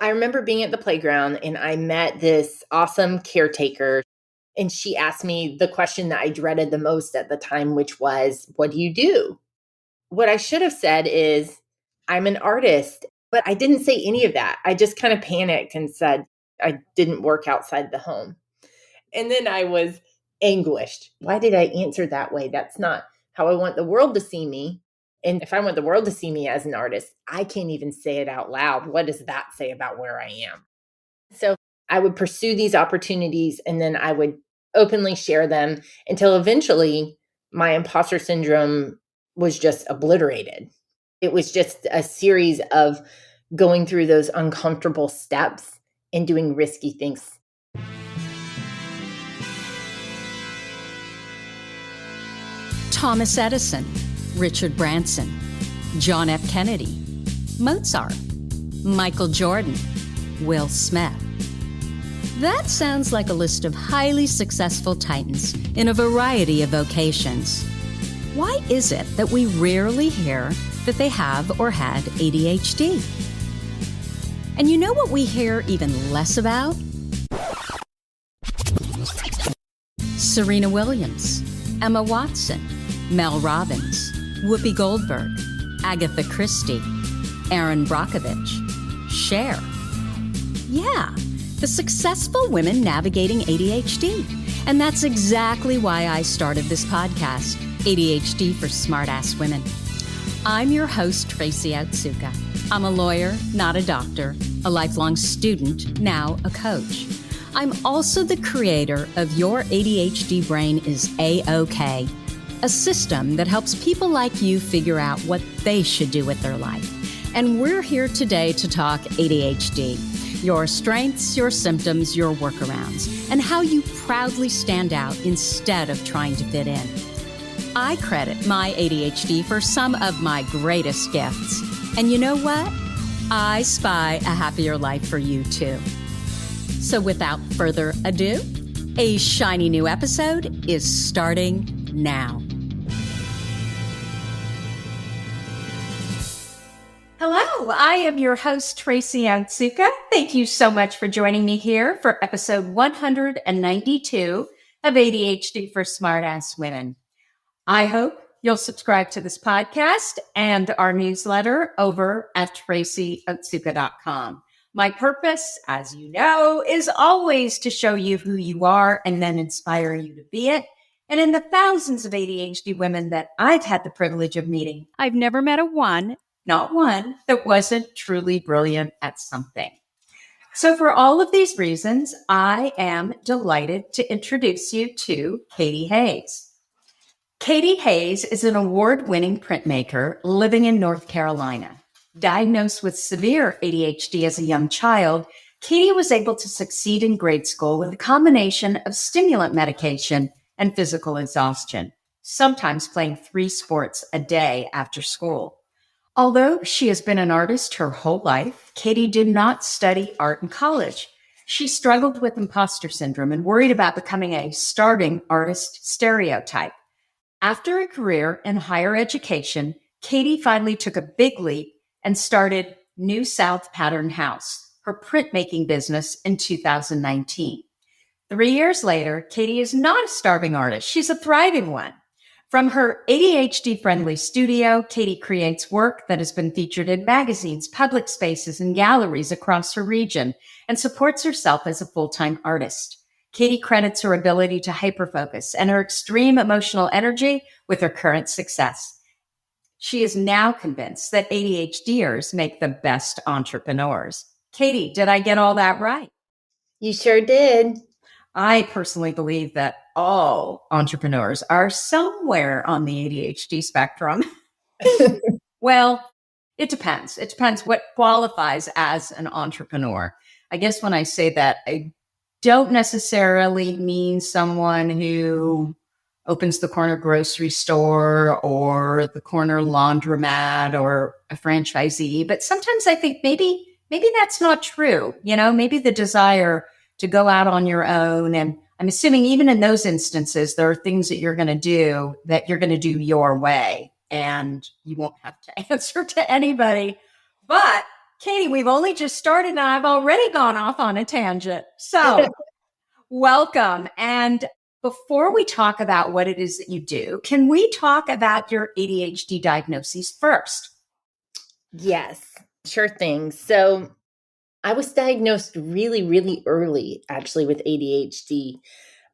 I remember being at the playground and I met this awesome caretaker, and she asked me the question that I dreaded the most at the time, which was, "What do you do?" What I should have said is, "I'm an artist," but I didn't say any of that. I just kind of panicked and said I didn't work outside the home. And then I was anguished. Why did I answer that way? That's not how I want the world to see me. And if I want the world to see me as an artist, I can't even say it out loud. What does that say about where I am? So I would pursue these opportunities and then I would openly share them until eventually my imposter syndrome was just obliterated. It was just a series of going through those uncomfortable steps and doing risky things. Thomas Edison, Richard Branson, John F. Kennedy, Mozart, Michael Jordan, Will Smith. That sounds like a list of highly successful titans in a variety of vocations. Why is it that we rarely hear that they have or had ADHD? And you know what we hear even less about? Serena Williams, Emma Watson, Mel Robbins, Whoopi Goldberg, Agatha Christie, Erin Brockovich, Cher. Yeah, the successful women navigating ADHD. And that's exactly why I started this podcast, ADHD for Smartass Women. I'm your host, Tracy Otsuka. I'm a lawyer, not a doctor, a lifelong student, now a coach. I'm also the creator of Your ADHD Brain is A-OK, a system that helps people like you figure out what they should do with their life. And we're here today to talk ADHD, your strengths, your symptoms, your workarounds, and how you proudly stand out instead of trying to fit in. I credit my ADHD for some of my greatest gifts. And you know what? I spy a happier life for you too. So without further ado, a shiny new episode is starting now. Hello, I am your host, Tracy Otsuka. Thank you so much for joining me here for episode 192 of ADHD for Smartass Women. I hope you'll subscribe to this podcast and our newsletter over at tracyotsuka.com. My purpose, as you know, is always to show you who you are and then inspire you to be it. And in the thousands of ADHD women that I've had the privilege of meeting, I've never met not one, that wasn't truly brilliant at something. So for all of these reasons, I am delighted to introduce you to Katie Hayes. Katie Hayes is an award-winning printmaker living in North Carolina. Diagnosed with severe ADHD as a young child, Katie was able to succeed in grade school with a combination of stimulant medication and physical exhaustion, sometimes playing 3 sports a day after school. Although she has been an artist her whole life, Katie did not study art in college. She struggled with imposter syndrome and worried about becoming a starving artist stereotype. After a career in higher education, Katie finally took a big leap and started New South Pattern House, her printmaking business, in 2019. 3 years later, Katie is not a starving artist. She's a thriving one. From her ADHD-friendly studio, Katie creates work that has been featured in magazines, public spaces, and galleries across her region and supports herself as a full-time artist. Katie credits her ability to hyperfocus and her extreme emotional energy with her current success. She is now convinced that ADHDers make the best entrepreneurs. Katie, did I get all that right? You sure did. I personally believe that all entrepreneurs are somewhere on the ADHD spectrum. Well, it depends. It depends what qualifies as an entrepreneur. I guess when I say that, I don't necessarily mean someone who opens the corner grocery store or the corner laundromat or a franchisee. But sometimes I think maybe that's not true. You know, maybe the desire to go out on your own. And I'm assuming even in those instances, there are things that you're going to do your way and you won't have to answer to anybody. But Katie, we've only just started and I've already gone off on a tangent. So welcome. And before we talk about what it is that you do, can we talk about your ADHD diagnoses first? Yes, sure thing. So I was diagnosed really, really early, actually, with ADHD.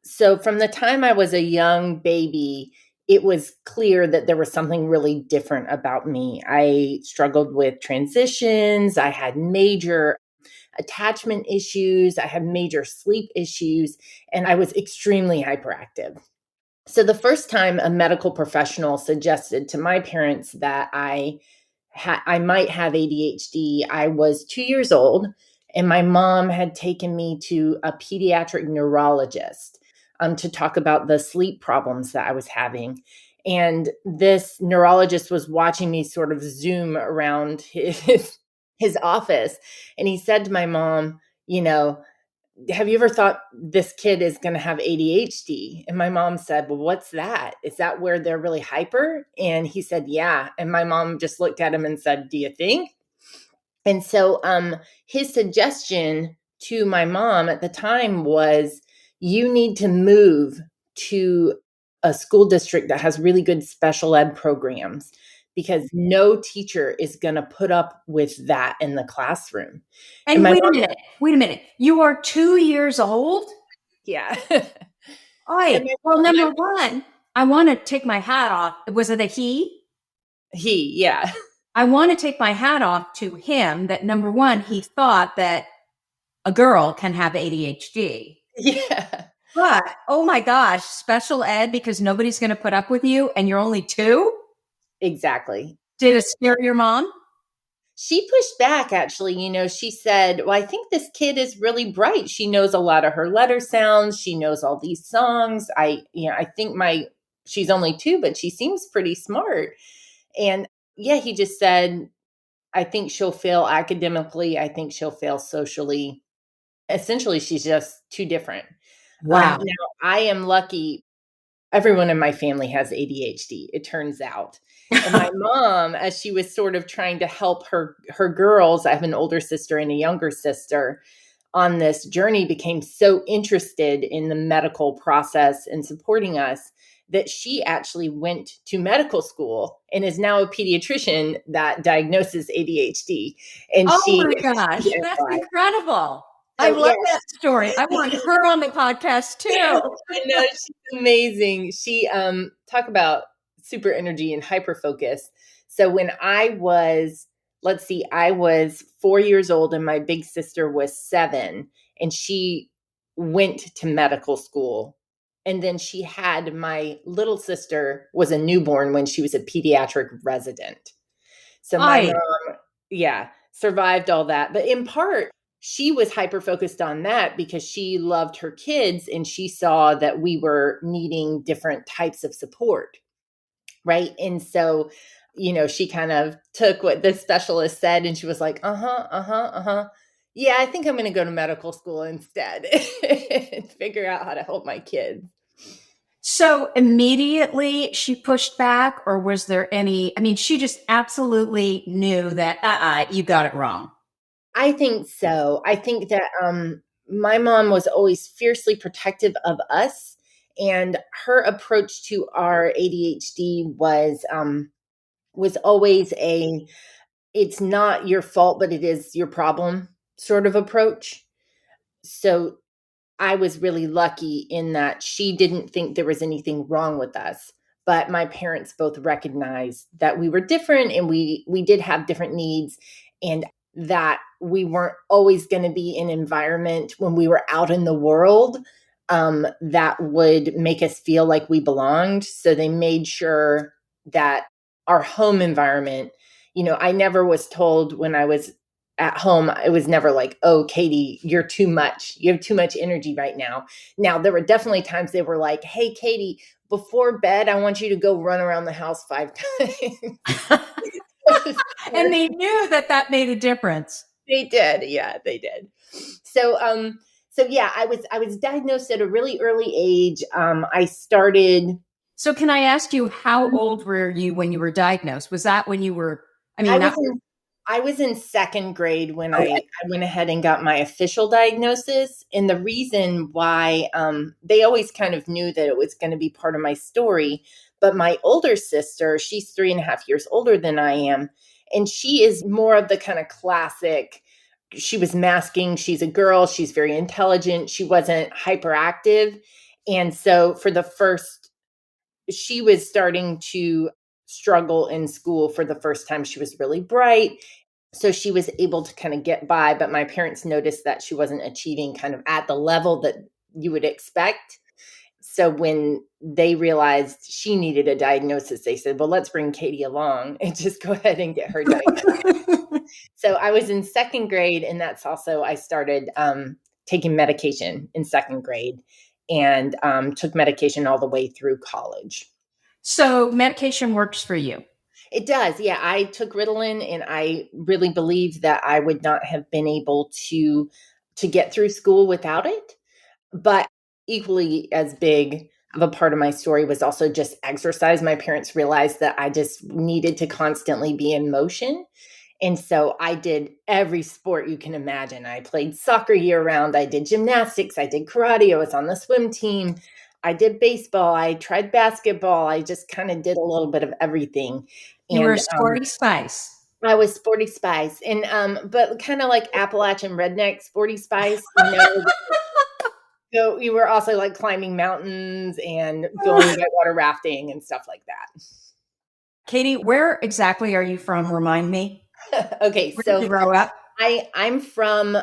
So from the time I was a young baby, it was clear that there was something really different about me. I struggled with transitions. I had major attachment issues. I had major sleep issues, and I was extremely hyperactive. So the first time a medical professional suggested to my parents that I might have ADHD, I was 2 years old, and my mom had taken me to a pediatric neurologist to talk about the sleep problems that I was having. And this neurologist was watching me sort of zoom around his office, and he said to my mom, you know, have you ever thought this kid is going to have ADHD? And my mom said, well, what's that? Is that where they're really hyper? And he said, yeah. And my mom just looked at him and said, do you think? And so his suggestion to my mom at the time was, you need to move to a school district that has really good special ed programs, because no teacher is going to put up with that in the classroom. And my wait a mom, minute. You are 2 years old? yeah. Oi, And well, number one, I want to take my hat off. Was it a he? yeah. I want to take my hat off to him that number one, he thought that a girl can have ADHD. Yeah. But, oh my gosh, special ed because nobody's going to put up with you and you're only 2? Exactly. Did it scare your mom? She pushed back, actually. She said, well, I think this kid is really bright. She knows a lot of her letter sounds. She knows all these songs. I think she's only 2, but she seems pretty smart. And yeah, he just said, I think she'll fail academically. I think she'll fail socially. Essentially, she's just too different. Wow. Now, I am lucky. Everyone in my family has ADHD, it turns out. And my mom, as she was sort of trying to help her girls, I have an older sister and a younger sister, on this journey, became so interested in the medical process and supporting us that she actually went to medical school and is now a pediatrician that diagnoses ADHD. And oh my gosh, that's incredible. I love that story. I want her on the podcast too. I know, she's amazing. She talk about super energy and hyper focus. So when I was 4 years old and my big sister was 7, and she went to medical school. And then she had my little sister was a newborn when she was a pediatric resident. So my mom, survived all that. But in part, she was hyper focused on that because she loved her kids and she saw that we were needing different types of support. Right. And so, she kind of took what the specialist said and she was like, yeah, I think I'm going to go to medical school instead and figure out how to help my kids. So immediately she pushed back, or was there she just absolutely knew that you got it wrong. I think so. I think that my mom was always fiercely protective of us, and her approach to our ADHD was always it's not your fault, but it is your problem sort of approach. So I was really lucky in that she didn't think there was anything wrong with us, but my parents both recognized that we were different and we did have different needs, and that we weren't always going to be in an environment when we were out in the world that would make us feel like we belonged. So they made sure that our home environment, I never was told when I was at home, it was never like, oh, Katie, you're too much. You have too much energy right now. Now, there were definitely times they were like, hey, Katie, before bed, I want you to go run around the house 5 times. And they knew that made a difference. They did. Yeah, they did. So yeah, I was diagnosed at a really early age. I started. So can I ask you, how old were you when you were diagnosed? Was that when you were, I was in second grade when I went ahead and got my official diagnosis. And the reason why they always kind of knew that it was going to be part of my story. But my older sister, she's 3.5 years older than I am. And she is more of the kind of classic. She was masking. She's a girl. She's very intelligent. She wasn't hyperactive. And so for the first, she was starting to struggle in school for the first time. She was really bright. So she was able to kind of get by, but my parents noticed that she wasn't achieving kind of at the level that you would expect. So when they realized she needed a diagnosis, they said, well, let's bring Katie along and just go ahead and get her diagnosed. So I was in second grade, and that's also, I started taking medication in second grade and took medication all the way through college. So medication works for you? It does. Yeah. I took Ritalin, and I really believe that I would not have been able to get through school without it. But equally as big of a part of my story was also just exercise. My parents realized that I just needed to constantly be in motion. And so I did every sport you can imagine. I played soccer year round. I did gymnastics. I did karate. I was on the swim team. I did baseball. I tried basketball. I just kind of did a little bit of everything. You were And a sporty spice. I was sporty spice. And but kind of like Appalachian redneck sporty spice, you know. So we were also like climbing mountains and going whitewater rafting and stuff like that. Katie, where exactly are you from? Remind me. Okay, Where did so you grow up? I'm from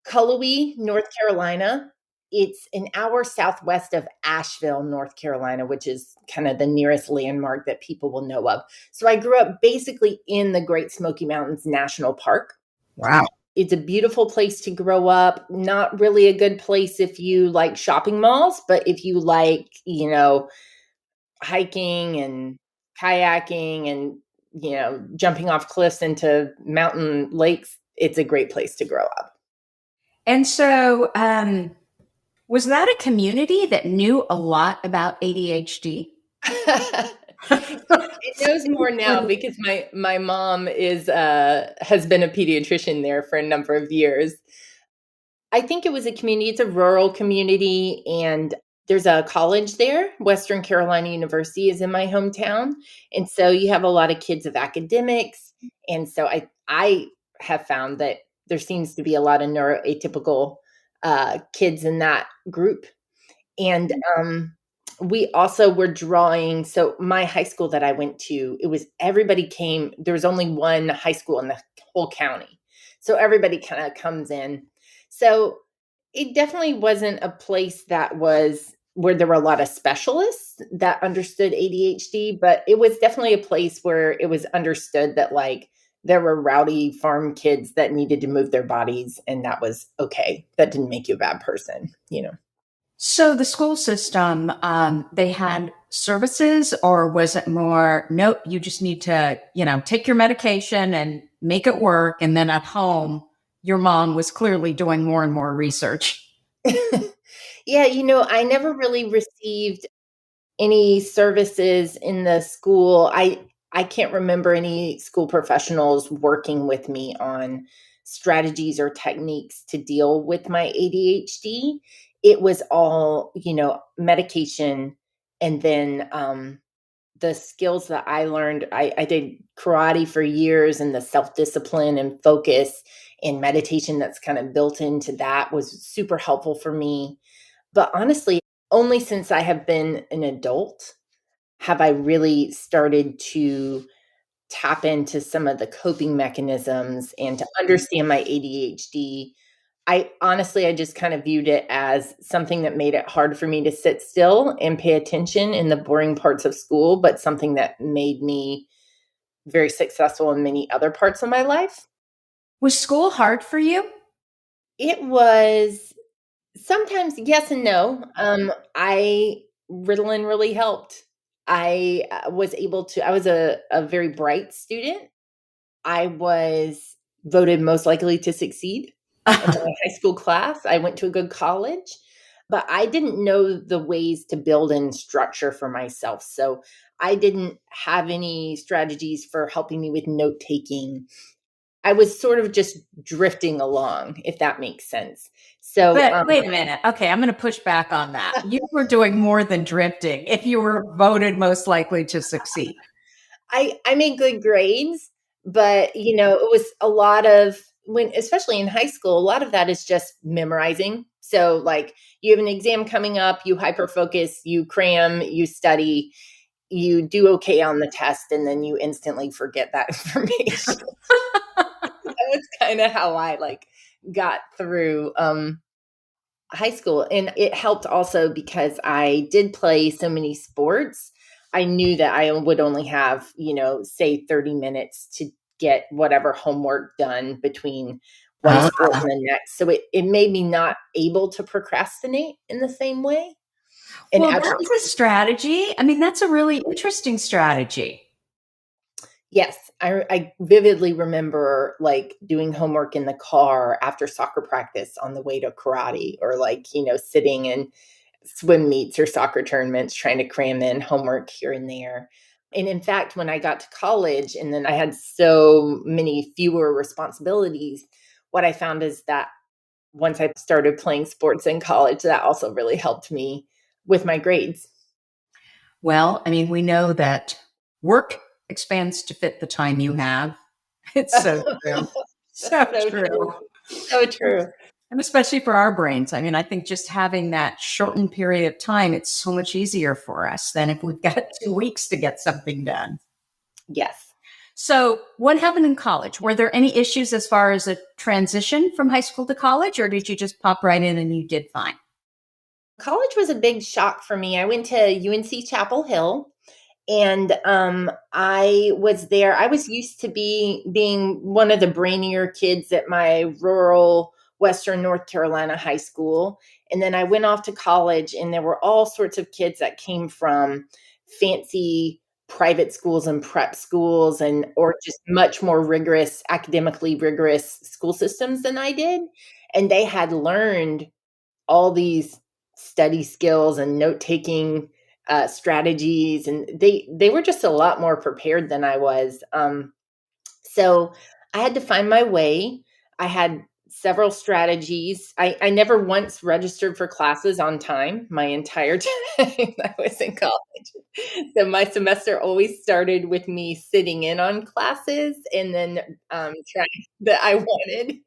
Cullowhee, North Carolina. It's an hour southwest of Asheville, North Carolina, which is kind of the nearest landmark that people will know of. So I grew up basically in the Great Smoky Mountains National Park. Wow. It's a beautiful place to grow up. Not really a good place if you like shopping malls, but if you like, you know, hiking and kayaking and, you know, jumping off cliffs into mountain lakes, it's a great place to grow up. And so, was that a community that knew a lot about ADHD? It knows more now because my mom is has been a pediatrician there for a number of years. I think it was a community. It's a rural community, and there's a college there. Western Carolina University is in my hometown, and so you have a lot of kids of academics. And so I have found that there seems to be a lot of neuroatypical kids in that group. And we also were drawing. So my high school that I went to, it was everybody came. There was only one high school in the whole county, so everybody kind of comes in. So it definitely wasn't a place that was where there were a lot of specialists that understood ADHD, but it was definitely a place where it was understood that like there were rowdy farm kids that needed to move their bodies, and that was okay. That didn't make you a bad person, you know. So the school system, they had services, or was it more, nope, you just need to, take your medication and make it work. And then at home, your mom was clearly doing more and more research. Yeah, I never really received any services in the school. I can't remember any school professionals working with me on strategies or techniques to deal with my ADHD. It was all, medication, and then the skills that I learned. I did karate for years, and the self-discipline and focus and meditation that's kind of built into that was super helpful for me. But honestly, only since I have been an adult have I really started to tap into some of the coping mechanisms and to understand my ADHD. I just kind of viewed it as something that made it hard for me to sit still and pay attention in the boring parts of school, but something that made me very successful in many other parts of my life. Was school hard for you? It was sometimes yes and no. Ritalin really helped. I was able to, I was a very bright student. I was voted most likely to succeed in my high school class. I went to a good college, but I didn't know the ways to build in structure for myself. So I didn't have any strategies for helping me with note taking. I was sort of just drifting along, if that makes sense. So, But wait a minute. Okay, I'm going to push back on that. You were doing more than drifting if you were voted most likely to succeed. I made good grades, but it was a lot of especially in high school, a lot of that is just memorizing. So like you have an exam coming up, you hyper focus, you cram, you study, you do okay on the test, and then you instantly forget that information. That was kind of how I got through high school. And it helped also because I did play so many sports. I knew that I would only have, say 30 minutes to get whatever homework done between one sport and the next. So it made me not able to procrastinate in the same way. And Well, actually, that's a strategy. I mean, that's a really interesting strategy. yes, I vividly remember doing homework in the car after soccer practice on the way to karate, or sitting in swim meets or soccer tournaments trying to cram in homework here and there. And in fact, when I got to college and then I had so many fewer responsibilities, what I found is that once I started playing sports in college, that also really helped me with my grades. Well, I mean, we know that work expands to fit the time you have. It's so true. So true. So true. And especially for our brains. I mean, I think just having that shortened period of time, it's so much easier for us than if we've got 2 weeks to get something done. Yes. So, what happened in college? Were there any issues as far as a transition from high school to college, or did you just pop right in and you did fine? College was a big shock for me. I went to UNC Chapel Hill, and I was there. I was used to being one of the brainier kids at my rural Western North Carolina high school. And then I went off to college, and there were all sorts of kids that came from fancy private schools and prep schools, or just much more rigorous, academically rigorous school systems than I did. And they had learned all these study skills and note-taking strategies, and they were just a lot more prepared than I was. So I had to find my way. I had several strategies. I never once registered for classes on time my entire time I was in college. So my semester always started with me sitting in on classes and then trying that I wanted,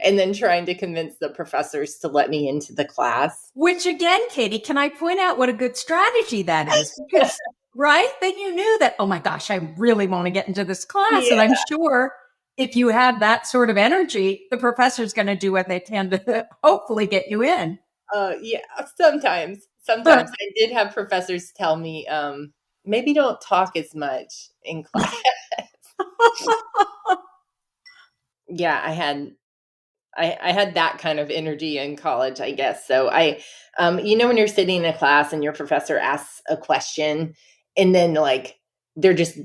and then trying to convince the professors to let me into the class. Which again, Katie, can I point out what a good strategy that is? Because, right? Then you knew that, oh my gosh, I really want to get into this class. Yeah. And I'm sure if you have that sort of energy, the professor's going to do what they tend to hopefully get you in. Yeah, sometimes I did have professors tell me, maybe don't talk as much in class. Yeah, I had that kind of energy in college, I guess. So when you're sitting in a class and your professor asks a question and then they're just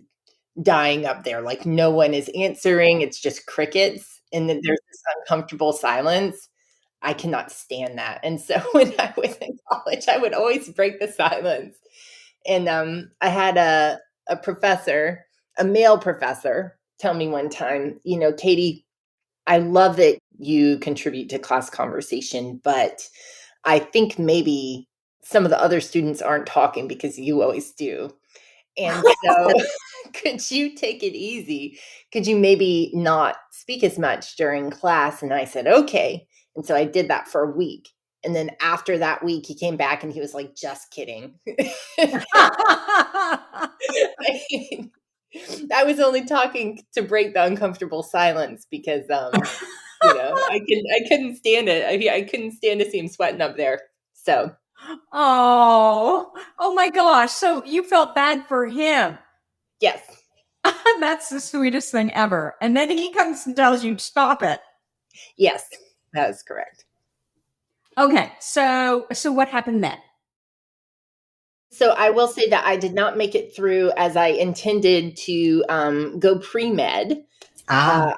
dying up there, no one is answering, it's just crickets, and then there's this uncomfortable silence. I cannot stand that. And so when I was in college, I would always break the silence. And I had a professor, a male professor, tell me one time, Katie, I love that you contribute to class conversation, but I think maybe some of the other students aren't talking because you always do. And so could you take it easy? Could you maybe not speak as much during class? And I said, okay. And so I did that for a week. And then after that week, he came back and he was like, just kidding. I was only talking to break the uncomfortable silence because, I couldn't stand it. I couldn't stand to see him sweating up there. So. Oh my gosh. So you felt bad for him. Yes. That's the sweetest thing ever. And then he comes and tells you to stop it. Yes, that is correct. Okay. So what happened then? So I will say that I did not make it through as I intended to go pre-med. I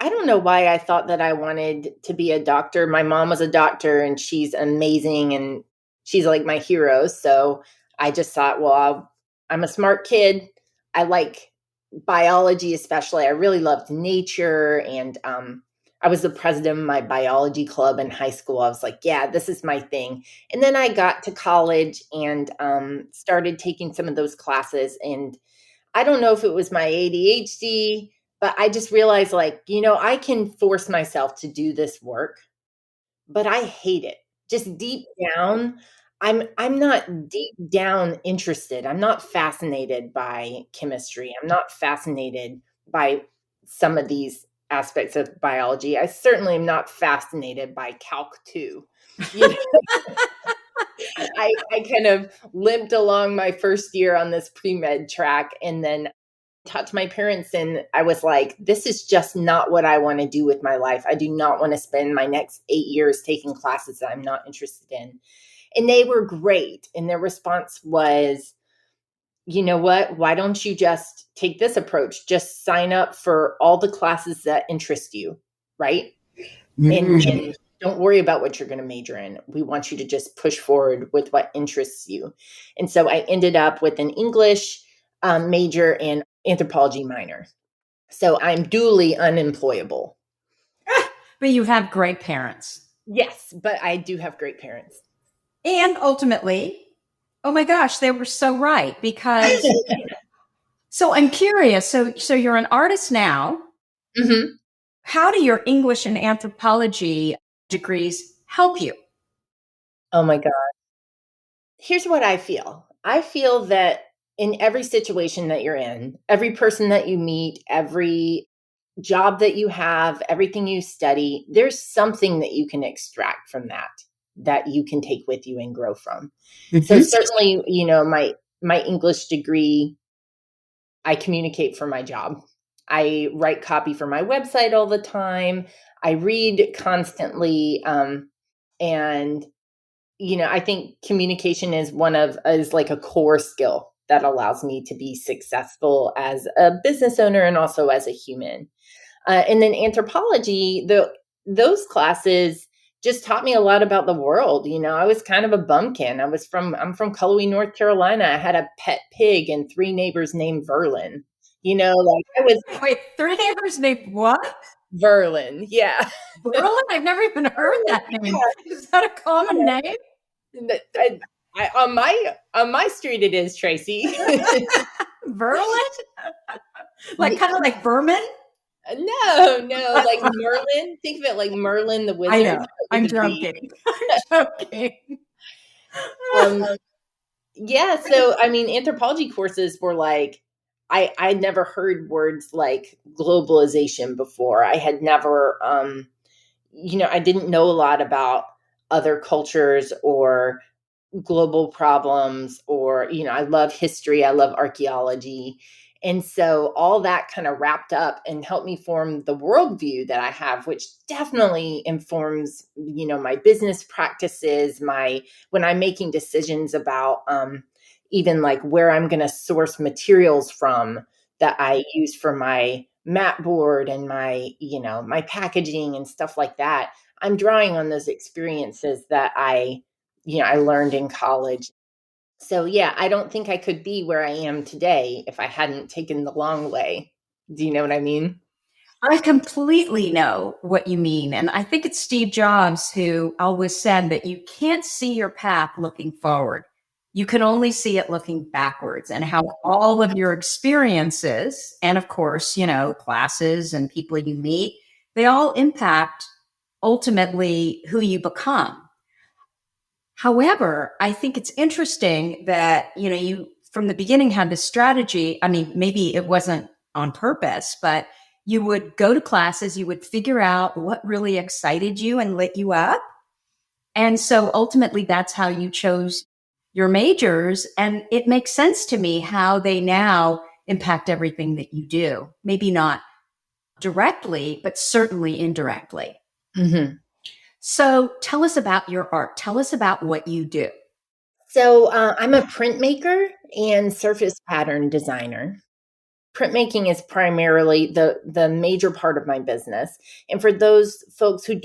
don't know why I thought that I wanted to be a doctor. My mom was a doctor and she's amazing and she's like my hero. So I just thought, well, I'm a smart kid. I like biology, especially. I really loved nature. And I was the president of my biology club in high school. I was like, yeah, this is my thing. And then I got to college and started taking some of those classes. And I don't know if it was my ADHD, but I just realized, like, I can force myself to do this work, but I hate it. Just deep down, I'm not deep down interested. I'm not fascinated by chemistry. I'm not fascinated by some of these aspects of biology. I certainly am not fascinated by Calc 2. You know, I kind of limped along my first year on this pre-med track and then talked to my parents, and I was like, this is just not what I want to do with my life. I do not want to spend my next 8 years taking classes that I'm not interested in. And they were great. And their response was, you know what? Why don't you just take this approach? Just sign up for all the classes that interest you, right? And don't worry about what you're going to major in. We want you to just push forward with what interests you. And so I ended up with an English major and anthropology minor. So I'm duly unemployable. But you have great parents. Yes, but I do have great parents. And ultimately, oh my gosh, they were so right, because so I'm curious. So you're an artist now. Mm-hmm. How do your English and anthropology degrees help you? Oh my God. Here's what I feel. I feel that in every situation that you're in, every person that you meet, every job that you have, everything you study, there's something that you can extract from that you can take with you and grow from. Mm-hmm. So certainly, my English degree, I communicate for my job. I write copy for my website all the time. I read constantly. And I think communication is like a core skill that allows me to be successful as a business owner and also as a human. And then anthropology, those classes just taught me a lot about the world. I was kind of a bumpkin. I'm from Cullowhee, North Carolina. I had a pet pig and 3 neighbors named Verlin. I was. Wait, 3 neighbors named what? Verlin, yeah. Verlin? I've never even heard that name. Yeah. Is that a common name? On my street it is, Tracy. Verlin? Like kind of like vermin? No, like Merlin. Think of it like Merlin the wizard. I know. I'm joking. I'm joking. Yeah, so anthropology courses were like, I'd never heard words like globalization before. I had never I didn't know a lot about other cultures or global problems, or I love history, I love archaeology. And so all that kind of wrapped up and helped me form the worldview that I have, which definitely informs my business practices, when I'm making decisions about even like where I'm going to source materials from that I use for my mat board and my my packaging and stuff like that. I'm drawing on those experiences that I learned in college. So yeah, I don't think I could be where I am today if I hadn't taken the long way. Do you know what I mean? I completely know what you mean. And I think it's Steve Jobs who always said that you can't see your path looking forward. You can only see it looking backwards, and how all of your experiences and, of course, classes and people you meet, they all impact ultimately who you become. However, I think it's interesting that, you from the beginning had this strategy. I mean, maybe it wasn't on purpose, but you would go to classes, you would figure out what really excited you and lit you up. And so ultimately, that's how you chose your majors. And it makes sense to me how they now impact everything that you do. Maybe not directly, but certainly indirectly. Mm-hmm. So tell us about your art. Tell us about what you do. So I'm a printmaker and surface pattern designer. Printmaking is primarily the major part of my business. And for those folks who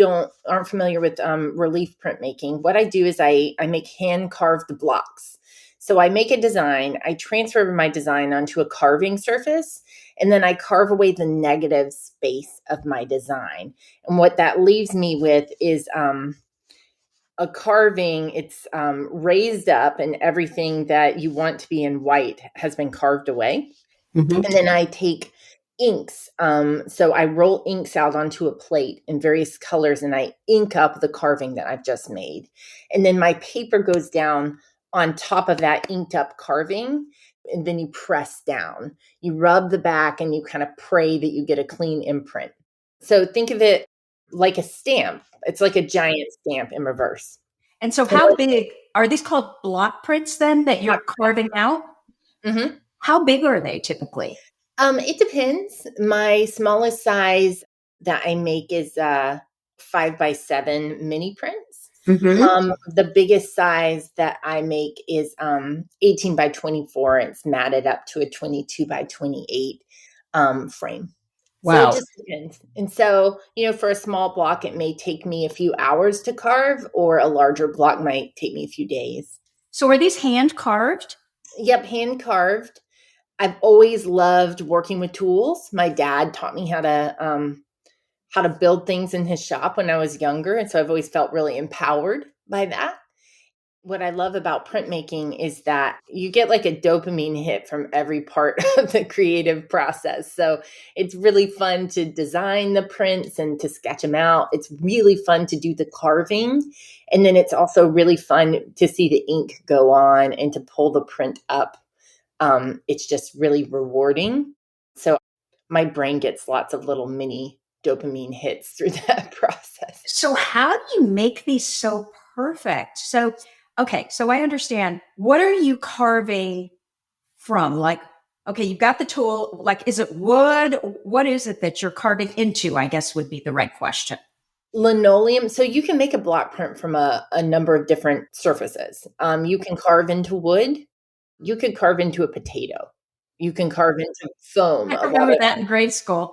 aren't familiar with relief printmaking, what I do is I make hand carved blocks. So I make a design, I transfer my design onto a carving surface, and then I carve away the negative space of my design. And what that leaves me with is a carving. It's raised up, and everything that you want to be in white has been carved away. Mhm. And then I take inks. So I roll inks out onto a plate in various colors, and I ink up the carving that I've just made. And then my paper goes down on top of that inked up carving. And then you press down. You rub the back and you kind of pray that you get a clean imprint. So think of it like a stamp. It's like a giant stamp in reverse. And so And how big are these called block prints then that you're carving out? Mhm. How big are they typically? It depends. My smallest size that I make is 5x7 mini prints. Mhm. The biggest size that I make is 18x24. It's matted up to a 22x28 frame. So it Wow. just depends. And so, for a small block, it may take me a few hours to carve, or a larger block might take me a few days. So are these hand carved? Yep, hand carved. I've always loved working with tools. My dad taught me how to build things in his shop when I was younger, and so I've always felt really empowered by that. What I love about printmaking is that you get like a dopamine hit from every part of the creative process. So it's really fun to design the prints and to sketch them out. It's really fun to do the carving. And then it's also really fun to see the ink go on and to pull the print up. It's just really rewarding. So my brain gets lots of little mini dopamine hits through that process. So how do you make these so perfect? So, okay, so I understand. What are you carving from? Like, okay, you've got the tool. Like, is it wood? What is it that you're carving into? I guess would be the right question. Linoleum. So you can make a block print from a number of different surfaces. You can carve into wood. You could carve into a potato. You can carve into foam. I A lot remember of that in grade school.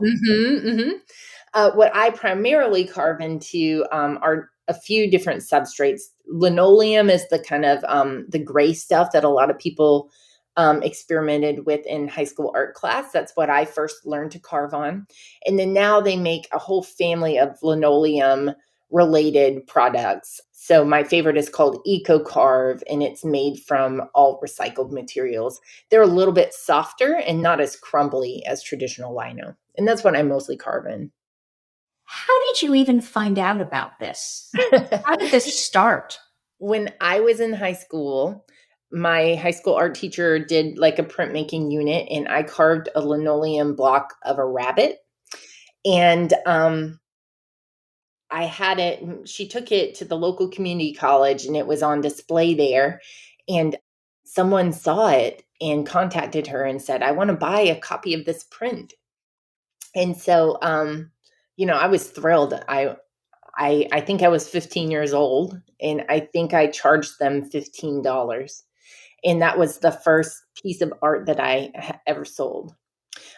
What I primarily carve into are a few different substrates. Linoleum is the kind of the gray stuff that a lot of people experimented with in high school art class. That's what I first learned to carve on. And then now they make a whole family of linoleum related products. So my favorite is called Eco Carve, and it's made from all recycled materials. They're a little bit softer and not as crumbly as traditional lino. And that's what I mostly carve in. How did you even find out about this? How did this start? When I was in high school, my high school art teacher did like a printmaking unit, and I carved a linoleum block of a rabbit. And I had it, she took it to the local community college, and it was on display there. And someone saw it and contacted her and said, I want to buy a copy of this print. And so, I was thrilled. I think I was 15 years old, and I think I charged them $15. And that was the first piece of art that I ever sold.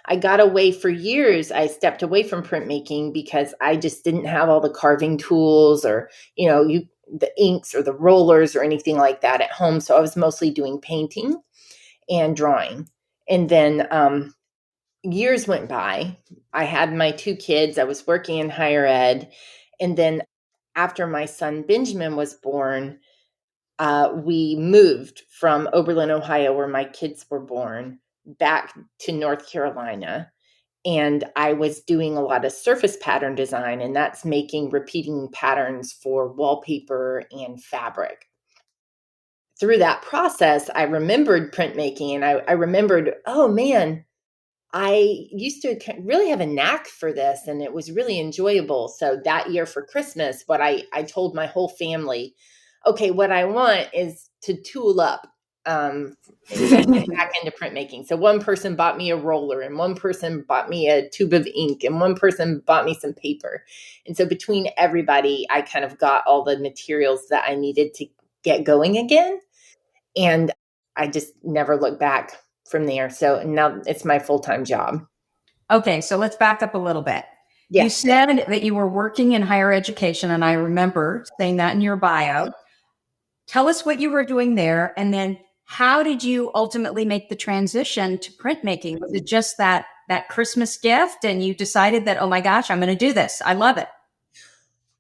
I got away for years. I stepped away from printmaking because I just didn't have all the carving tools, or, the inks or the rollers or anything like that at home. So I was mostly doing painting and drawing. And then years went by. I had my two kids. I was working in higher ed. And then after my son Benjamin was born, we moved from Oberlin, Ohio, where my kids were born, back to North Carolina. And I was doing a lot of surface pattern design, and that's making repeating patterns for wallpaper and fabric. Through that process, I remembered printmaking, and I remembered, oh man, I used to really have a knack for this, and it was really enjoyable. So that year for Christmas, I told my whole family, okay, what I want is to tool up and get back into printmaking. So one person bought me a roller, and one person bought me a tube of ink, and one person bought me some paper. And so between everybody, I kind of got all the materials that I needed to get going again. And I just never looked back from there. So now it's my full-time job. Okay, so let's back up a little bit. Yeah. You said that you were working in higher education, and I remember saying that in your bio. Tell us what you were doing there, and then How did you ultimately make the transition to printmaking? Was it just that Christmas gift and you decided that, oh my gosh, I'm going to do this. I love it.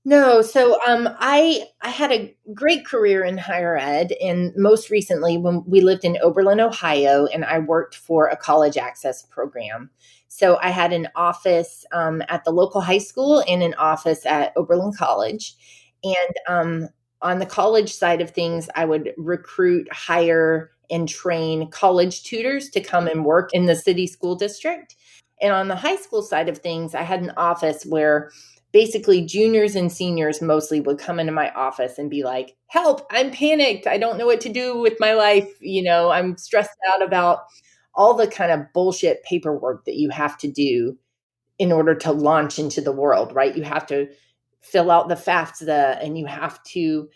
No, so I had a great career in higher ed, and most recently when we lived in Oberlin, Ohio, and I worked for a college access program. So I had an office at the local high school and an office at Oberlin College, and on the college side of things, I would recruit, hire, and train college tutors to come and work in the city school district. And on the high school side of things, I had an office where basically juniors and seniors mostly would come into my office and be like, help, I'm panicked, I don't know what to do with my life, I'm stressed out about all the kind of bullshit paperwork that you have to do in order to launch into the world, right? You have to fill out the FAFSA, and you have to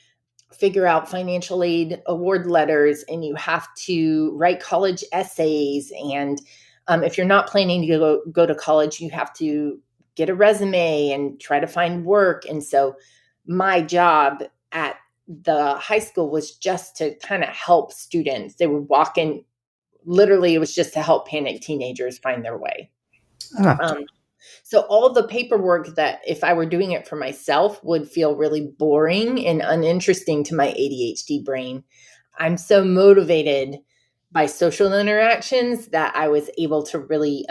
figure out financial aid award letters, and you have to write college essays, and if you're not planning to go to college, you have to get a resume and try to find work. And so my job at the high school was just to kind of help students. They would walk in, literally, it was just to help panicked teenagers find their way. Um, so all the paperwork that if I were doing it for myself would feel really boring and uninteresting to my ADHD brain. I'm so motivated by social interactions that I was able to really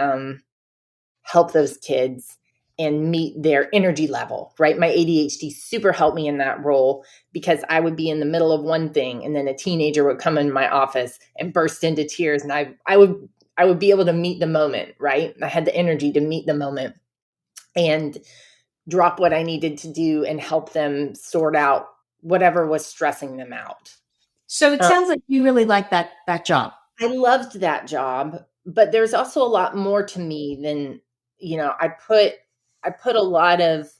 help those kids and meet their energy level, right? My ADHD super helped me in that role because I would be in the middle of one thing and then a teenager would come in my office and burst into tears, and I would be able to meet the moment, right? I had the energy to meet the moment and drop what I needed to do and help them sort out whatever was stressing them out. So it sounds like you really like that job. I loved that job, but there's also a lot more to me than, I put a lot of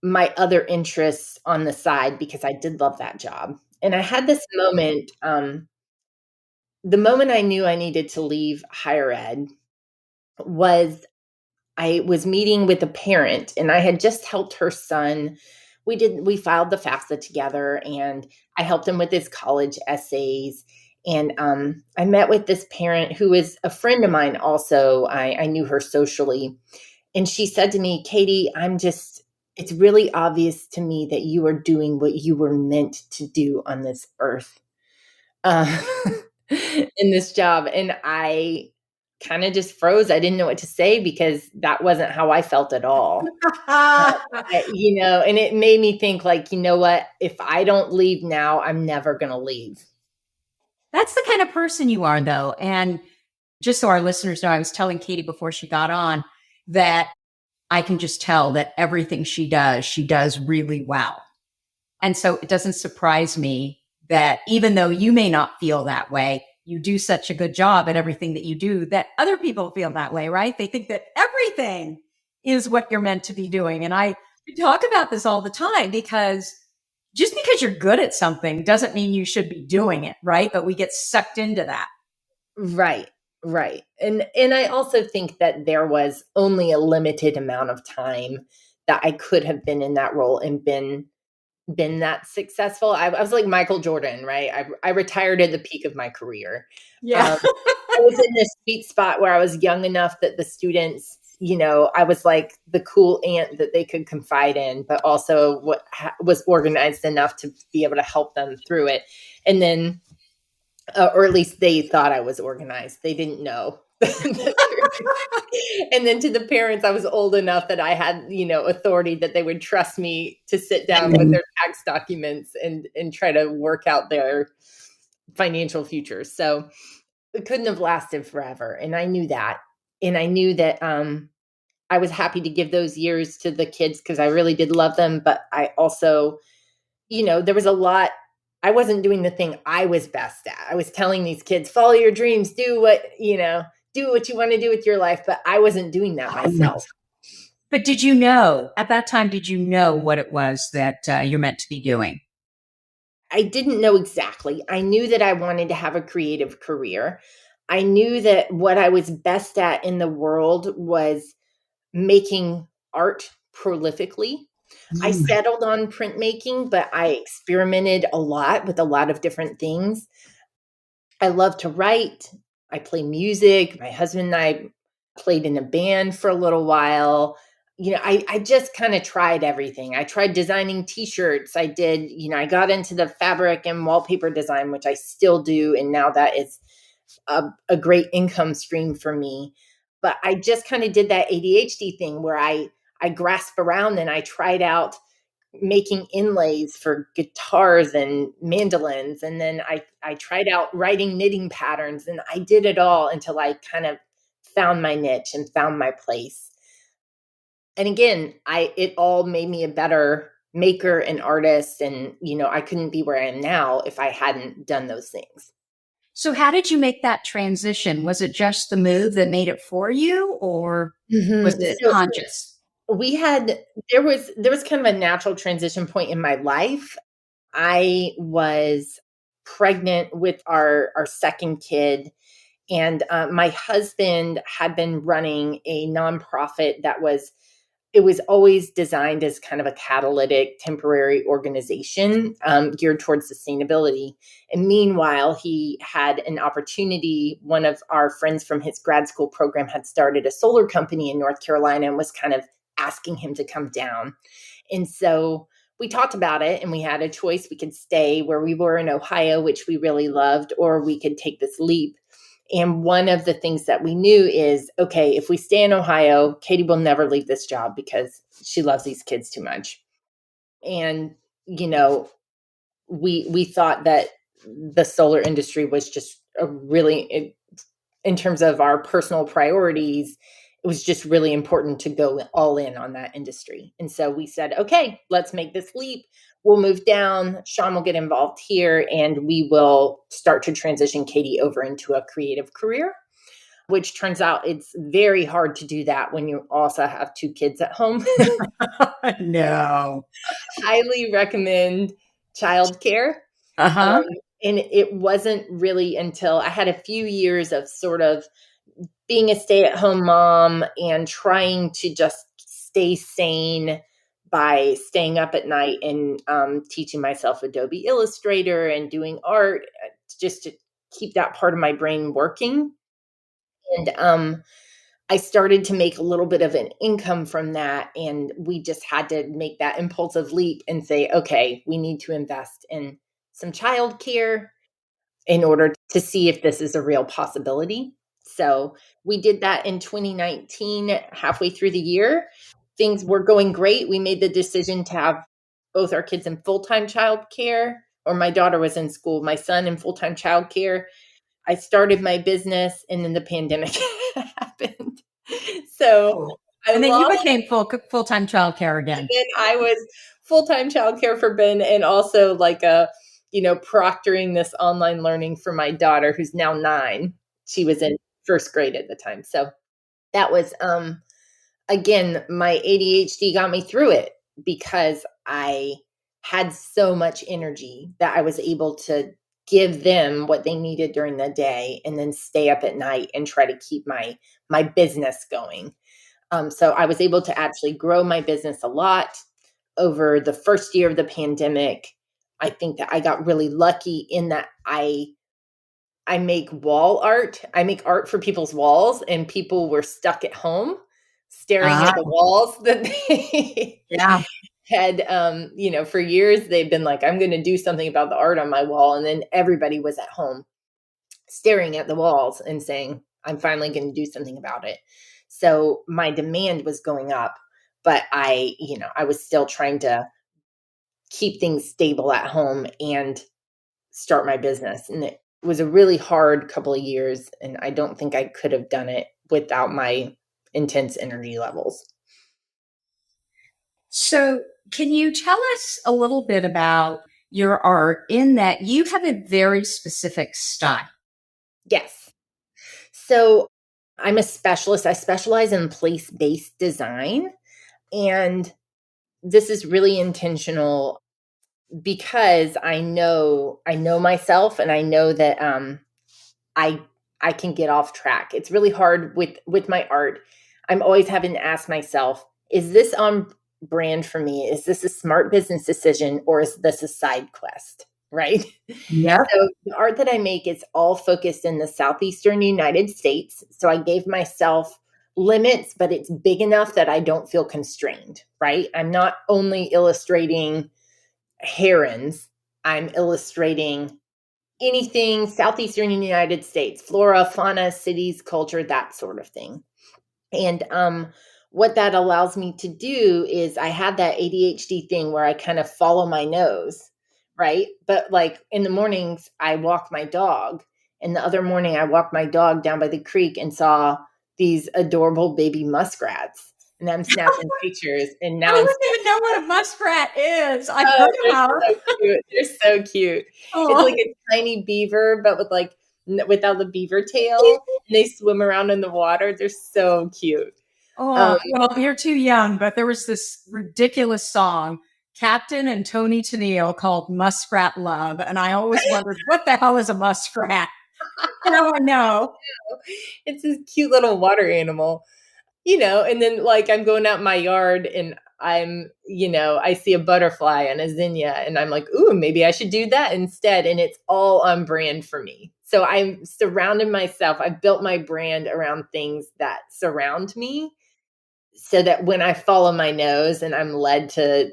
my other interests on the side because I did love that job. And I had this moment, the moment I knew I needed to leave higher ed was I was meeting with a parent, and I had just helped her son. We filed the FAFSA together, and I helped him with his college essays. And I met with this parent who is a friend of mine also. I knew her socially. And she said to me, Katie, it's really obvious to me that you are doing what you were meant to do on this earth, uh, in this job. And I kind of just froze. I didn't know what to say because that wasn't how I felt at all. And it made me think, like, you know what? If I don't leave now, I'm never going to leave. That's the kind of person you are, though. And just so our listeners know, I was telling Katie before she got on that I can just tell that everything she does really well. And so it doesn't surprise me that even though you may not feel that way, you do such a good job at everything that you do that other people feel that way, right? They think that everything is what you're meant to be doing. And I talk about this all the time because just because you're good at something doesn't mean you should be doing it, right? But we get sucked into that. Right. Right. And I also think that there was only a limited amount of time that I could have been in that role and been that successful. I was like Michael Jordan, right? I retired at the peak of my career. Yeah. I was in this sweet spot where I was young enough that the students, I was like the cool aunt that they could confide in, but also was organized enough to be able to help them through it. And then, or at least they thought I was organized. They didn't know. And then to the parents, I was old enough that I had, authority that they would trust me to sit down with their tax documents and try to work out their financial futures. So it couldn't have lasted forever. And I knew that. And I knew that I was happy to give those years to the kids because I really did love them. But I also, there was a lot. I wasn't doing the thing I was best at. I was telling these kids, follow your dreams, do what you want to do with your life. But I wasn't doing that myself. But did you know at that time, what it was that you're meant to be doing? I didn't know exactly. I knew that I wanted to have a creative career. I knew that what I was best at in the world was making art prolifically. I settled on printmaking, but I experimented a lot with a lot of different things. I love to write. I play music. My husband and I played in a band for a little while. I just kind of tried everything. I tried designing t-shirts. I did, I got into the fabric and wallpaper design, which I still do. And now that is a great income stream for me. But I just kind of did that ADHD thing where I grasped around and I tried out making inlays for guitars and mandolins. And then I tried out writing knitting patterns, and I did it all until I kind of found my niche and found my place. And again, it all made me a better maker and artist. And, I couldn't be where I am now if I hadn't done those things. So how did you make that transition? Was it just the move that made it for you, or was it So conscious? there was kind of a natural transition point in my life. I was pregnant with our second kid, and my husband had been running a nonprofit it was always designed as kind of a catalytic temporary organization geared towards sustainability. And meanwhile, he had an opportunity. One of our friends from his grad school program had started a solar company in North Carolina and was kind of asking him to come down. And so we talked about it, and we had a choice. We could stay where we were in Ohio, which we really loved, or we could take this leap. And one of the things that we knew is, okay, if we stay in Ohio, Katie will never leave this job because she loves these kids too much. And, we thought that the solar industry was just a really, in terms of our personal priorities, it was just really important to go all in on that industry. And so we said, okay, let's make this leap. We'll move down. Sean will get involved here, and we will start to transition Katie over into a creative career, which turns out it's very hard to do that when you also have two kids at home. No. Highly recommend childcare. Uh-huh. And it wasn't really until I had a few years of sort of being a stay-at-home mom and trying to just stay sane by staying up at night and teaching myself Adobe Illustrator and doing art just to keep that part of my brain working. And I started to make a little bit of an income from that. And we just had to make that impulsive leap and say, okay, we need to invest in some childcare in order to see if this is a real possibility. So we did that in 2019, halfway through the year. Things were going great. We made the decision to have both our kids in full-time childcare, or my daughter was in school, my son in full-time childcare. I started my business, and then the pandemic happened. So And then you became full-time childcare again. then I was full-time childcare for Ben, and also like proctoring this online learning for my daughter, who's now 9. She was in first grade at the time. So that was, again, my ADHD got me through it because I had so much energy that I was able to give them what they needed during the day and then stay up at night and try to keep my business going. So I was able to actually grow my business a lot over the first year of the pandemic. I think that I got really lucky in that I make wall art. I make art for people's walls, and people were stuck at home staring at the walls that they had, for years. They've been like, I'm going to do something about the art on my wall. And then everybody was at home staring at the walls and saying, I'm finally going to do something about it. So my demand was going up, but I was still trying to keep things stable at home and start my business. And it was a really hard couple of years. And I don't think I could have done it without my intense energy levels. So can you tell us a little bit about your art, in that you have a very specific style? Yes. So I'm a specialist. I specialize in place-based design. And this is really intentional because I know myself, and I know that I can get off track. It's really hard with my art. I'm always having to ask myself, is this on brand for me? Is this a smart business decision, or is this a side quest? right? Yep. So the art that I make is all focused in the southeastern United States. So I gave myself limits, but it's big enough that I don't feel constrained, right? I'm not only illustrating herons, I'm illustrating anything southeastern United States, flora, fauna, cities, culture, that sort of thing. And what that allows me to do is I have that ADHD thing where I kind of follow my nose, right? But like in the mornings, I walk my dog. And the other morning, I walked my dog down by the creek and saw these adorable baby muskrats. And I'm snapping pictures. And I now I'm, don't even know what a muskrat is. I've oh, heard they're about so it. cute. They're so cute. It's like Oh. a tiny beaver, but with like, without the beaver tail. And they swim around in the water. They're so cute. Oh, Um, well, you're too young, but there was this ridiculous song, Captain and Tony Tennille, called Muskrat Love. And I always wondered, what the hell is a muskrat? Now I know. it's this cute little water animal, and then like I'm going out in my yard and I see a butterfly and a zinnia and I'm like, ooh, maybe I should do that instead. And it's all on brand for me. So I'm surrounded myself. I've built my brand around things that surround me so that when I follow my nose and I'm led to,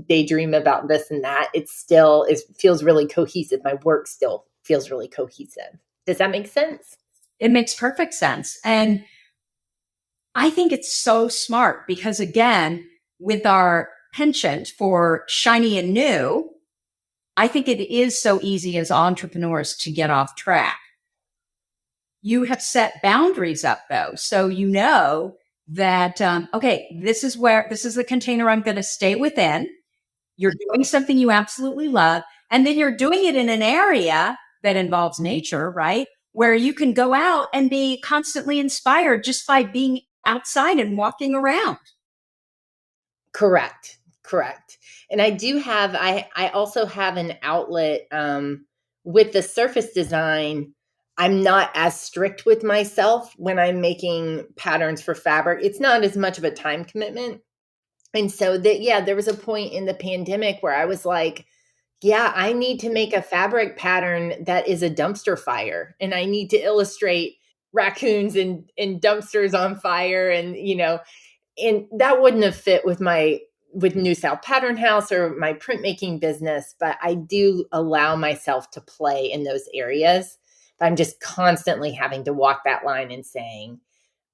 daydream about this and that, it feels really cohesive. My work still feels really cohesive. Does that make sense? It makes perfect sense. And I think it's so smart because, again, with our penchant for shiny and new, I think it is so easy as entrepreneurs to get off track. You have set boundaries up though. So you know that, okay, this is the container I'm going to stay within. You're doing something you absolutely love. And then you're doing it in an area that involves nature, right? Where you can go out and be constantly inspired just by being outside and walking around. Correct. Correct. And I also have an outlet with the surface design. I'm not as strict with myself when I'm making patterns for fabric. It's not as much of a time commitment. And so there was a point in the pandemic where I was like, yeah, I need to make a fabric pattern that is a dumpster fire and I need to illustrate raccoons and dumpsters on fire and that wouldn't have fit with New South Pattern House or my printmaking business, but I do allow myself to play in those areas. But I'm just constantly having to walk that line and saying,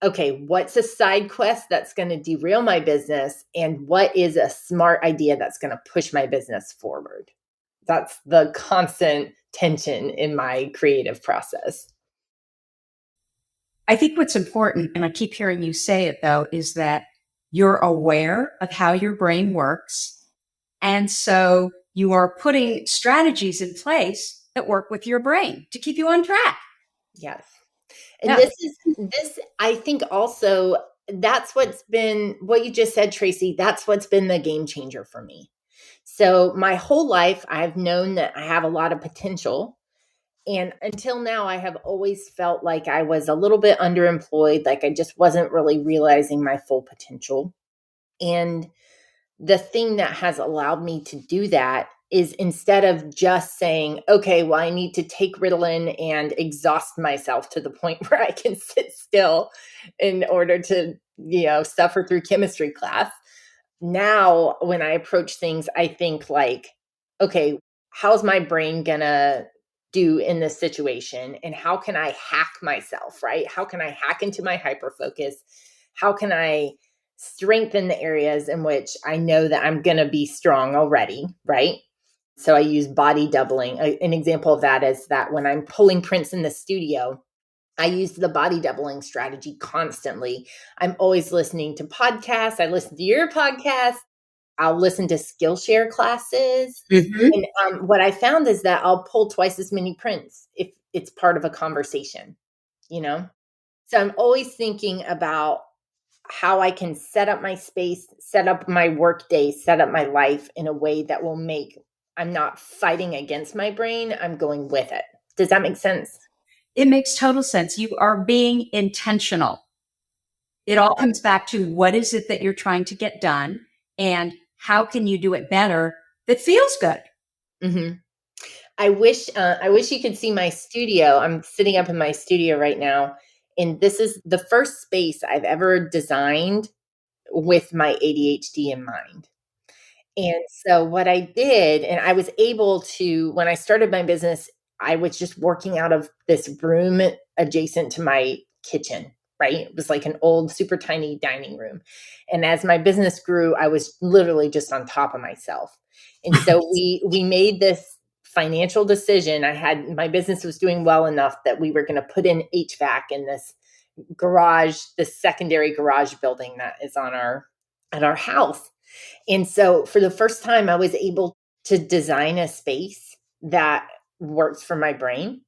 okay, what's a side quest that's going to derail my business? And what is a smart idea that's going to push my business forward? That's the constant tension in my creative process. I think what's important, and I keep hearing you say it though, is that you're aware of how your brain works. And so you are putting strategies in place that work with your brain to keep you on track. Yes. And Yeah. this, I think also that's what's been what you just said, Tracy, that's what's been the game changer for me. So my whole life, I've known that I have a lot of potential. And until now, I have always felt like I was a little bit underemployed, like I just wasn't really realizing my full potential. And the thing that has allowed me to do that is instead of just saying, okay, well, I need to take Ritalin and exhaust myself to the point where I can sit still in order to, suffer through chemistry class. Now, when I approach things, I think like, okay, how's my brain gonna do in this situation? And how can I hack myself, right? How can I hack into my hyper focus? How can I strengthen the areas in which I know that I'm going to be strong already, right? So I use body doubling. An example of that is that when I'm pulling prints in the studio, I use the body doubling strategy constantly. I'm always listening to podcasts. I listen to your podcast. I'll listen to Skillshare classes. Mm-hmm. And what I found is that I'll pull twice as many prints if it's part of a conversation, you know? So I'm always thinking about how I can set up my space, set up my work day, set up my life in a way that will make I'm not fighting against my brain, I'm going with it. Does that make sense? It makes total sense. You are being intentional. It all comes back to what is it that you're trying to get done and how can you do it better that feels good? Mm-hmm. I wish you could see my studio. I'm sitting up in my studio right now, and this is the first space I've ever designed with my ADHD in mind. And so what I did, and I was able to, when I started my business, I was just working out of this room adjacent to my kitchen, right? It was like an old, super tiny dining room. And as my business grew, I was literally just on top of myself. And so we made this financial decision. My business was doing well enough that we were going to put in HVAC in this garage, this secondary garage building that is on our at our house. And so for the first time, I was able to design a space that works for my brain.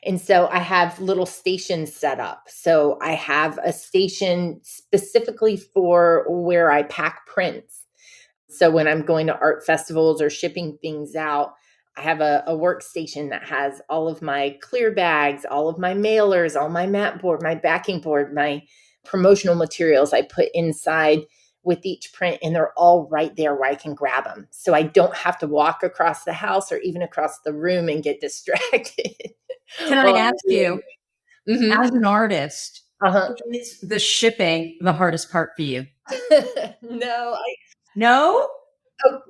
And so I have little stations set up. So I have a station specifically for where I pack prints. So when I'm going to art festivals or shipping things out, I have a workstation that has all of my clear bags, all of my mailers, all my mat board, my backing board, my promotional materials I put inside with each print, and they're all right there where I can grab them. So I don't have to walk across the house or even across the room and get distracted. Can I ask you, Mm-hmm. as an artist, Uh-huh. is the shipping the hardest part for you? No, No? oh,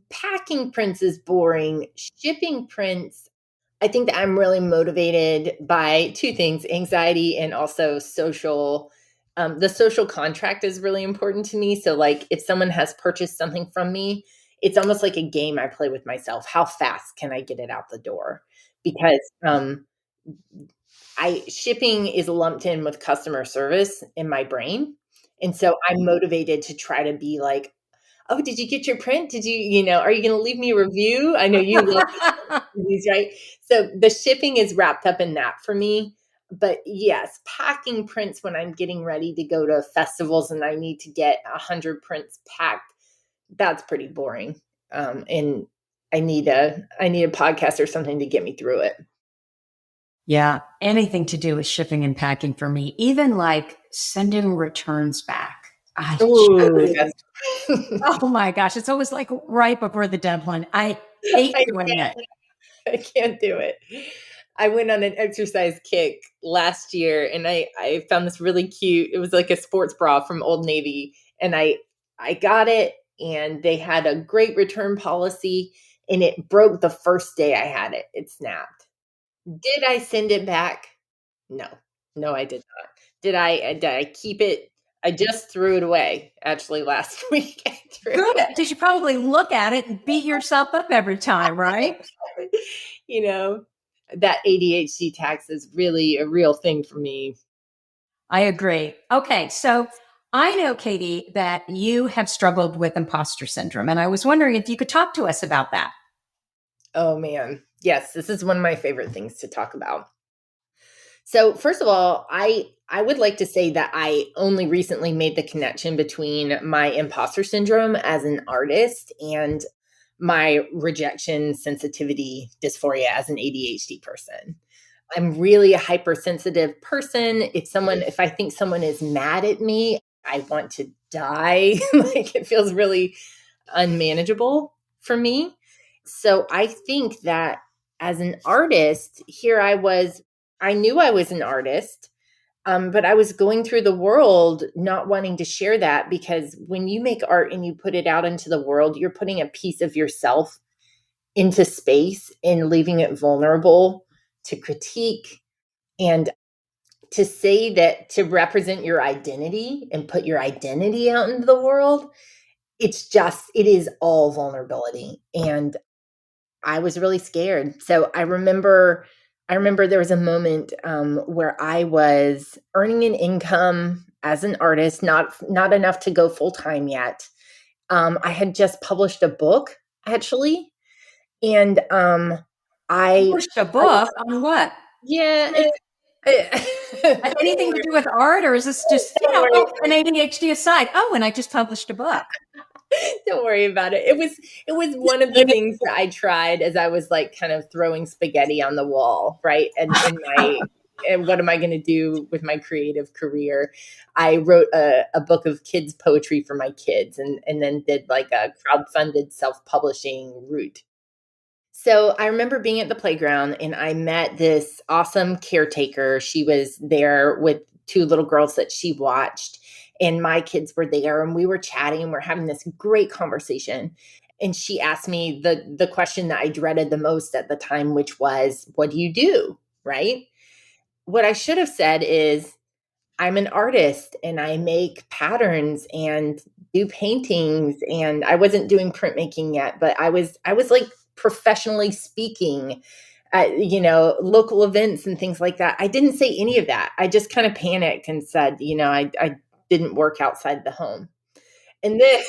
packing prints is boring. Shipping prints, I think that I'm really motivated by two things, anxiety and also social. The social contract is really important to me. So, like, if someone has purchased something from me, it's almost like a game I play with myself. How fast can I get it out the door? Because shipping is lumped in with customer service in my brain. And so I'm motivated to try to be like, oh, did you get your print? Did are you going to leave me a review? I know you love these, right? So the shipping is wrapped up in that for me. But yes, packing prints when I'm getting ready to go to festivals and I need to get 100 prints packed, that's pretty boring. And I need a podcast or something to get me through it. Yeah, anything to do with shipping and packing for me, even like sending returns back. Ooh, Oh my gosh, it's always like right before the deadline. I hate doing it. I can't do it. I went on an exercise kick last year and I found this really cute. It was like a sports bra from Old Navy. And I got it and they had a great return policy and it broke the first day I had it. It snapped. Did I send it back? No. No, I did not. Did I keep it? I just threw it away actually last week. I threw it Good. away. Because you probably look at it and beat yourself up every time, right? You know, that ADHD tax is really a real thing for me. I agree. Okay, so I know, Katie, that you have struggled with imposter syndrome, and I was wondering if you could talk to us about that. Oh man. Yes, this is one of my favorite things to talk about. So, first of all, I would like to say that I only recently made the connection between my imposter syndrome as an artist and my rejection sensitivity dysphoria as an ADHD person. I'm really a hypersensitive person. If I think someone is mad at me, I want to die. Like it feels really unmanageable for me. So I think that as an artist, I knew I was an artist, but I was going through the world not wanting to share that because when you make art and you put it out into the world, you're putting a piece of yourself into space and leaving it vulnerable to critique and to say that to represent your identity and put your identity out into the world. It is all vulnerability. And I was really scared. So I remember there was a moment where I was earning an income as an artist, not enough to go full time yet. I had just published a book actually, and I, Published a book on what? yeah, Has don't anything to worry, do with art, or is this just, don't worry, an ADHD aside? Oh, and I just published a book. don't worry about it. It was one of the things that I tried as I was like kind of throwing spaghetti on the wall, right? And what am I going to do with my creative career? I wrote a book of kids poetry for my kids and then did like a crowdfunded self-publishing route. So I remember being at the playground and I met this awesome caretaker. She was there with two little girls that she watched, and my kids were there, and we were chatting and we're having this great conversation. And she asked me the question that I dreaded the most at the time, which was, "What do you do?" Right? What I should have said is, "I'm an artist and I make patterns and do paintings." And I wasn't doing printmaking yet, but I was like professionally speaking at, local events and things like that. I didn't say any of that. I just kind of panicked and said, I didn't work outside the home. And then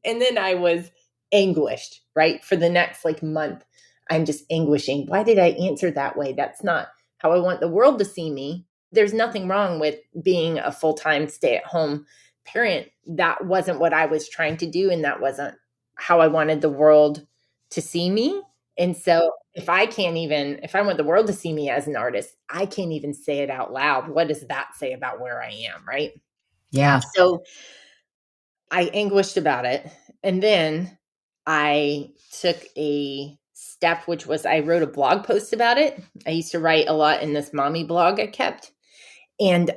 and then I was anguished, right? For the next like month, I'm just anguishing. Why did I answer that way? That's not how I want the world to see me. There's nothing wrong with being a full-time stay-at-home parent. That wasn't what I was trying to do, and that wasn't how I wanted the world to see me. And so if I want the world to see me as an artist, I can't even say it out loud. What does that say about where I am, right? Yeah. So I anguished about it. And then I took a step, which was I wrote a blog post about it. I used to write a lot in this mommy blog I kept. And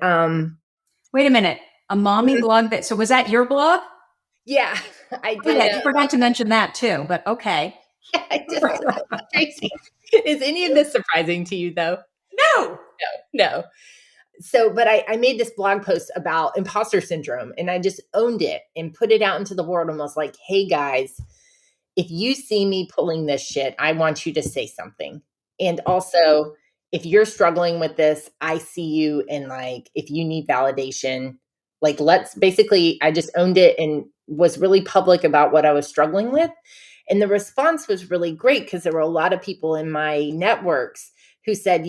Wait a minute. A mommy blog so was that your blog? yeah, I Oh, did. yeah, you forgot to mention that too, but okay. I did. Tracy, is any of this surprising to you though? No. No. So, but I made this blog post about imposter syndrome, and I just owned it and put it out into the world, almost like, "Hey guys, if you see me pulling this shit, I want you to say something. And also, if you're struggling with this, I see you. And like, if you need validation, like, I just owned it and was really public about what I was struggling with. And the response was really great because there were a lot of people in my networks who said,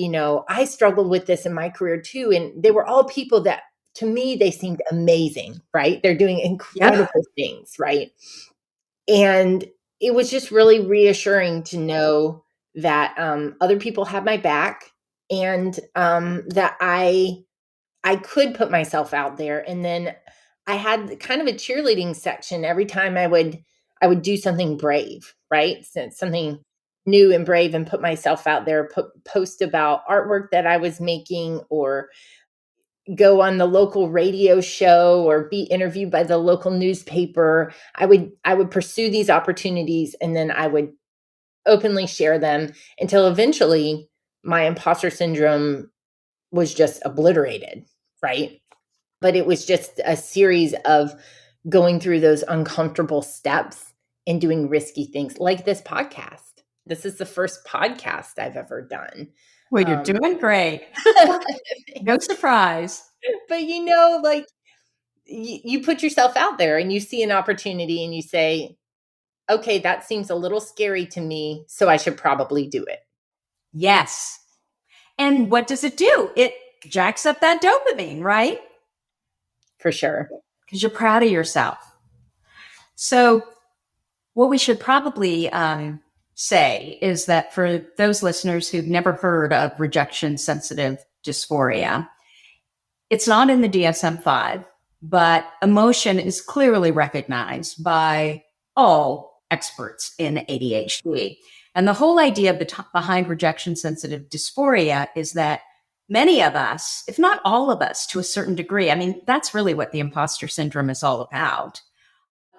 I struggled with this in my career too. And they were all people that, to me, they seemed amazing, right? They're doing incredible things, right? And it was just really reassuring to know that other people had my back, and that I could put myself out there. And then I had kind of a cheerleading section every time I would do something brave, right? Something new and brave, and put myself out there, post about artwork that I was making, or go on the local radio show, or be interviewed by the local newspaper. I would pursue these opportunities, and then I would openly share them until eventually my imposter syndrome was just obliterated, right? But it was just a series of going through those uncomfortable steps and doing risky things like this podcast. This is the first podcast I've ever done. Well, you're doing great. No surprise. But like, you put yourself out there and you see an opportunity and you say, okay, that seems a little scary to me, so I should probably do it. Yes. And what does it do? It jacks up that dopamine, right? For sure. Because you're proud of yourself. So what we should probably say is that for those listeners who've never heard of rejection sensitive dysphoria, it's not in the DSM-5, but emotion is clearly recognized by all experts in ADHD. And the whole idea behind rejection sensitive dysphoria is that many of us, if not all of us to a certain degree, I mean, that's really what the imposter syndrome is all about.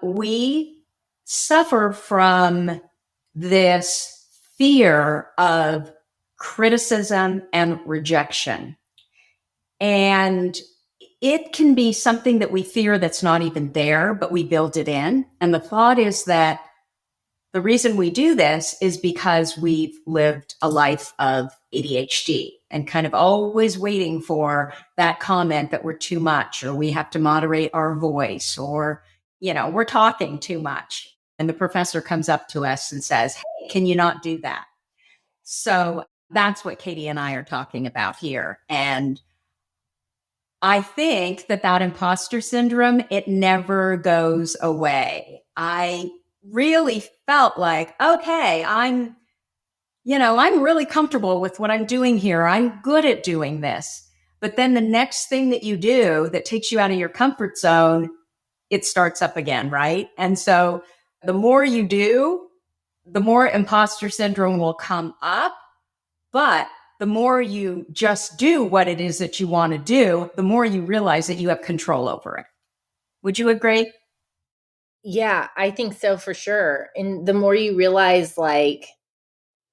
We suffer from this fear of criticism and rejection. And it can be something that we fear that's not even there, but we build it in. And the thought is that the reason we do this is because we've lived a life of ADHD and kind of always waiting for that comment that we're too much, or we have to moderate our voice, or, we're talking too much. And the professor comes up to us and says, "Hey, can you not do that?" So that's what Katie and I are talking about here. And I think that imposter syndrome, it never goes away. I really felt like, okay, I'm really comfortable with what I'm doing here. I'm good at doing this. But then the next thing that you do that takes you out of your comfort zone, it starts up again, right? And so the more you do, the more imposter syndrome will come up. But the more you just do what it is that you want to do, the more you realize that you have control over it. Would you agree? Yeah, I think so for sure. And the more you realize, like,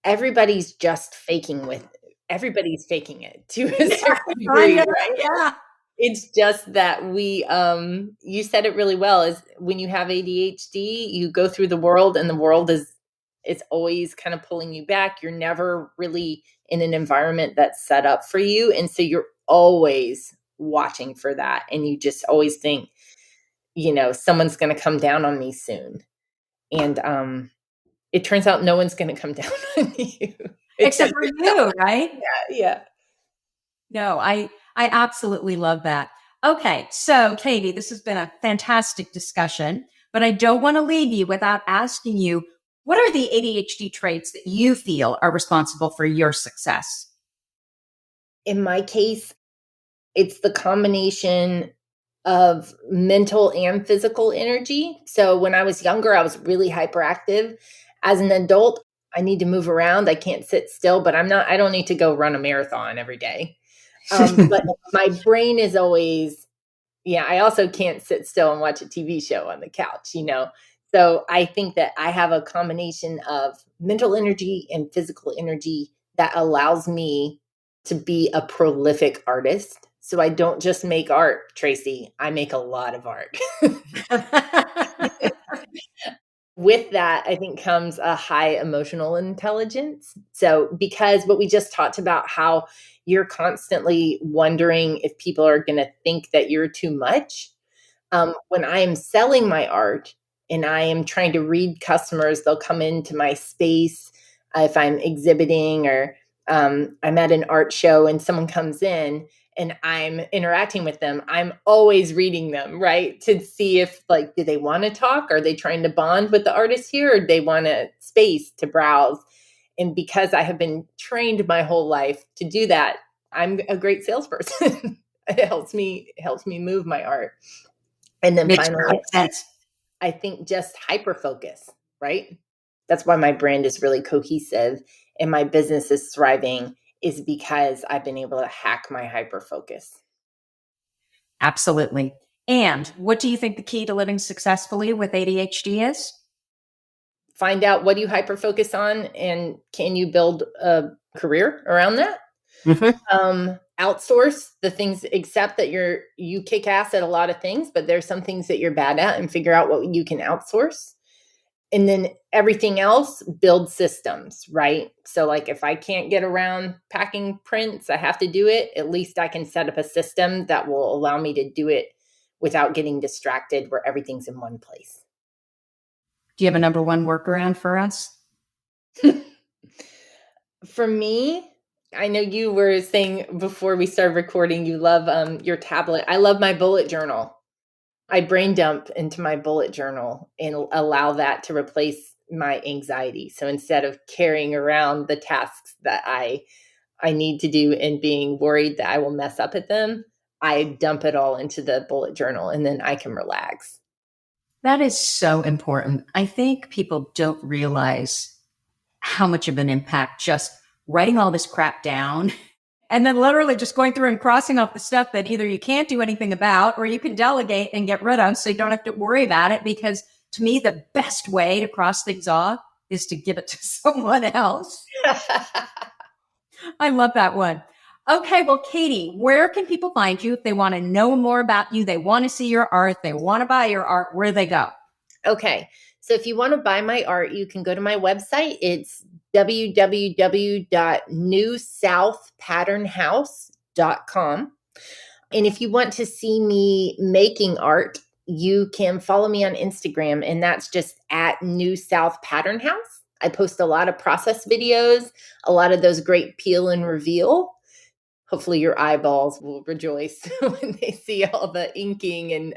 everybody's just everybody's faking it to a certain degree, right? Yeah. It's just that you said it really well, is when you have ADHD, you go through the world and the world is it's always kind of pulling you back. You're never really in an environment that's set up for you. And so you're always watching for that. And you just always think, someone's going to come down on me soon. And it turns out no one's going to come down on you. Except for you, right? Yeah. No, I absolutely love that. Okay, so Katie, this has been a fantastic discussion, but I don't want to leave you without asking you, what are the ADHD traits that you feel are responsible for your success? In my case, it's the combination of mental and physical energy. So when I was younger, I was really hyperactive. As an adult, I need to move around. I can't sit still, but I don't need to go run a marathon every day. But my brain is always, I also can't sit still and watch a TV show on the couch. So I think that I have a combination of mental energy and physical energy that allows me to be a prolific artist. So I don't just make art, Tracy. I make a lot of art. With that, I think comes a high emotional intelligence. So because what we just talked about, how you're constantly wondering if people are going to think that you're too much. When I am selling my art and I am trying to read customers, they'll come into my space if I'm exhibiting, or I'm at an art show and someone comes in and I'm interacting with them, I'm always reading them, right? To see if, like, do they want to talk? Are they trying to bond with the artist here, or do they want a space to browse? And because I have been trained my whole life to do that, I'm a great salesperson. It helps me move my art. And then Makes finally, perfect sense. I think just hyper focus, right? That's why my brand is really cohesive and my business is thriving, is because I've been able to hack my hyper focus. Absolutely. And what do you think the key to living successfully with ADHD is? Find out what you hyper focus on, and can you build a career around that? Outsource the things, accept that you kick ass at a lot of things, but there's some things that you're bad at, and figure out what you can outsource. And then everything else, build systems, right? So like, if I can't get around packing prints, I have to do it. At least I can set up a system that will allow me to do it without getting distracted, where everything's in one place. Do you have a number one workaround for us? For me, I know you were saying before we started recording, you love your tablet. I love my bullet journal. I brain dump into my bullet journal and allow that to replace my anxiety. So instead of carrying around the tasks that I need to do and being worried that I will mess up at them, I dump it all into the bullet journal, and then I can relax. That is so important. I think people don't realize how much of an impact just writing all this crap down and then literally just going through and crossing off the stuff that either you can't do anything about or you can delegate and get rid of, so you don't have to worry about it. Because to me, the best way to cross things off is to give it to someone else. I love that one. Okay, well, Katie, where can people find you if they want to know more about you? They want to see your art. They want to buy your art. Where do they go? Okay. So if you want to buy my art, you can go to my website. It's www.newsouthpatternhouse.com. And if you want to see me making art, you can follow me on Instagram, and that's just at New South Pattern House. I post a lot of process videos, a lot of those great peel and reveal. Hopefully your eyeballs will rejoice when they see all the inking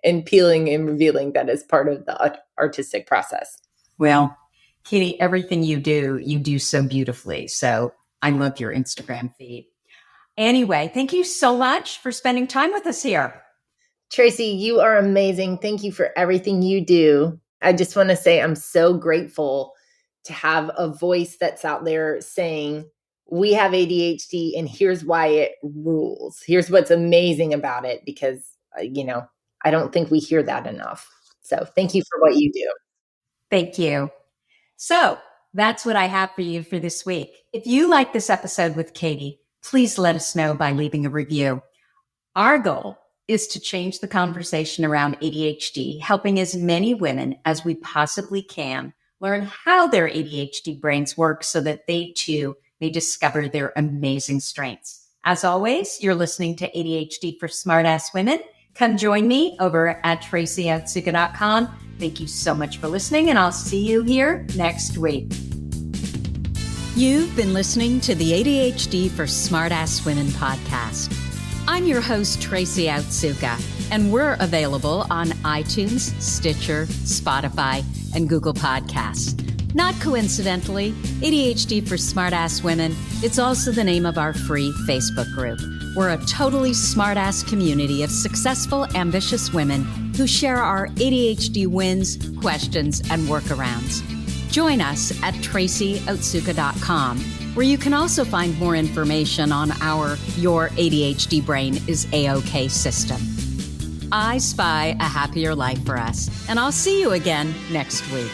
and peeling and revealing that is part of the artistic process. Well, Katie, everything you do so beautifully. So I love your Instagram feed. Anyway, thank you so much for spending time with us here. Tracy, you are amazing. Thank you for everything you do. I just want to say I'm so grateful to have a voice that's out there saying, we have ADHD and here's why it rules. Here's what's amazing about it, because, I don't think we hear that enough. So thank you for what you do. Thank you. So that's what I have for you for this week. If you like this episode with Katie, please let us know by leaving a review. Our goal is to change the conversation around ADHD, helping as many women as we possibly can learn how their ADHD brains work so that they too may discover their amazing strengths. As always, you're listening to ADHD for Smartass Women. Come join me over at tracyotsuka.com. Thank you so much for listening, and I'll see you here next week. You've been listening to the ADHD for Smartass Women podcast. I'm your host, Tracy Otsuka, and we're available on iTunes, Stitcher, Spotify, and Google Podcasts. Not coincidentally, ADHD for Smartass Women, it's also the name of our free Facebook group. We're a totally smartass community of successful, ambitious women who share our ADHD wins, questions, and workarounds. Join us at tracyotsuka.com, where you can also find more information on our Your ADHD Brain is A-OK system. I spy a happier life for us, and I'll see you again next week.